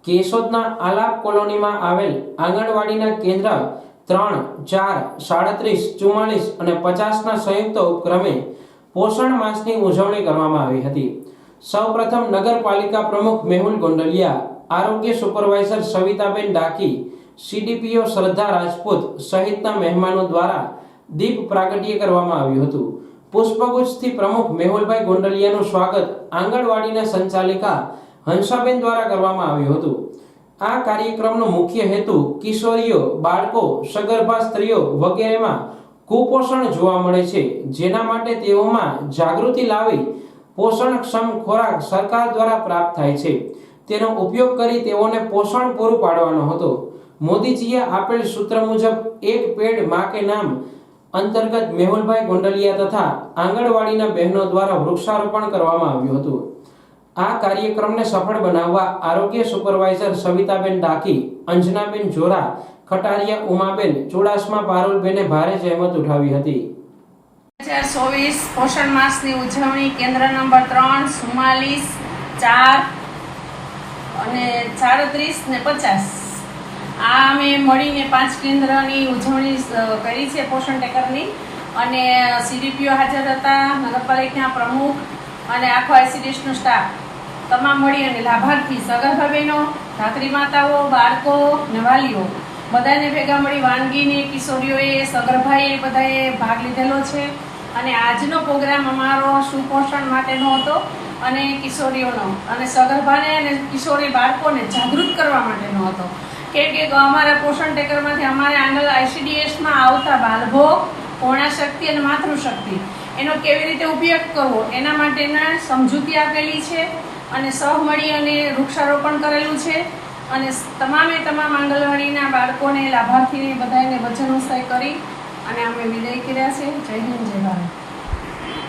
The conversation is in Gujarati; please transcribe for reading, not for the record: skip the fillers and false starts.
કેશોદના આલાપ કોલોનીમાં આવેલ આંગણવાડીના કેન્દ્ર 3, 4, 37, 44 અને 50ના સંયુક્ત ઉપક્રમે પોષણ માસની ઉજવણી કરવામાં આવી હતી। સૌપ્રથમ નગરપાલિકા પ્રમુખ મેહુલ ગોંડલિયા, આરોગ્ય સુપરવાઇઝર સવિતાબેન ડાકી, સીડીપીઓ શ્રદ્ધા રાજપૂત સહિતના મહેમાનો દ્વારા દીપ પ્રાગટ્ય કરવામાં આવ્યું હતું। પુષ્પગુચ્છથી પ્રમુખ મેહુલભાઈ ગોંડલિયાનું સ્વાગત આંગણવાડીના સંચાલિકા હંસાબેન દ્વારા કરવામાં આવ્યું હતું। આ કાર્યક્રમનો મુખ્ય હેતુ કિશોરીઓ, બાળકો, સગર્ભા સ્ત્રીઓ વગેરેમાં કુપોષણ જોવા મળે છે, જેના માટે તેઓમાં જાગૃતિ લાવી પોષણક્ષમ ખોરાક સરકાર દ્વારા પ્રાપ્ત થાય છે તેનો ઉપયોગ કરી તેઓને પોષણ પૂરું પાડવાનો હતો। મોદીજીએ આપેલ સૂત્ર મુજબ એક પેડ માં કે નામ અંતર્ગત મેહુલભાઈ ગોંડલિયા તથા આંગણવાડીના બહેનો દ્વારા વૃક્ષારોપણ કરવામાં આવ્યું હતું। આ કાર્યક્રમને સફળ બનાવવા આરોગ્ય સુપરવાઇઝર સવિતાબેન ડાકી, અંજનાબેન જોરા, ખટારિયા ઉમાબેન, ચુડાસમા પારુલબેને ભારે જહેમત ઉઠાવી હતી। 2024 પોષણ માસની ઉજવણી કેન્દ્ર નંબર 3, 44, 4 અને 37 ને 50 આ અમે મળીને 5 કેન્દ્રની ઉજવણી કરી છે પોષણ ટેકરની। અને સીડીપીઓ હાજર હતા, નગરપાલિકાના પ્રમુખ અને આખો આઈસીડીએસનો સ્ટાફ તમામ મળી અને લાભાર્થી સગર્ભા બહેનો, ધાત્રી માતાઓ, બાળકો, નવાલીઓ બધાને ભેગા મળી વાનગીની કિશોરીઓએ, સગર્ભાએ બધાએ ભાગ લીધેલો છે। અને આજનો પ્રોગ્રામ અમારો સુપોષણ માટેનો હતો અને કિશોરીઓનો અને સગર્ભાને અને કિશોરી બાળકોને જાગૃત કરવા માટેનો હતો। કેમ કે અમારા પોષણ ટેકરમાંથી અમારે આંગલ આઈસીડીએસમાં આવતા બાલભોગ, પૂર્ણાશક્તિ અને માતૃશક્તિ એનો કેવી રીતે ઉપયોગ કરવો એના માટેના સમજૂતી આપેલી છે અને સહ મળી અને વૃક્ષારોપણ કરેલું છે। અને તમામ આંગણવાડીના બાળકોને, લાભાર્થીને બધાને વચન ઉત્સાહ કરી અને અમે વિદાય કર્યા છે। જય હિન્દ, જય ભારત।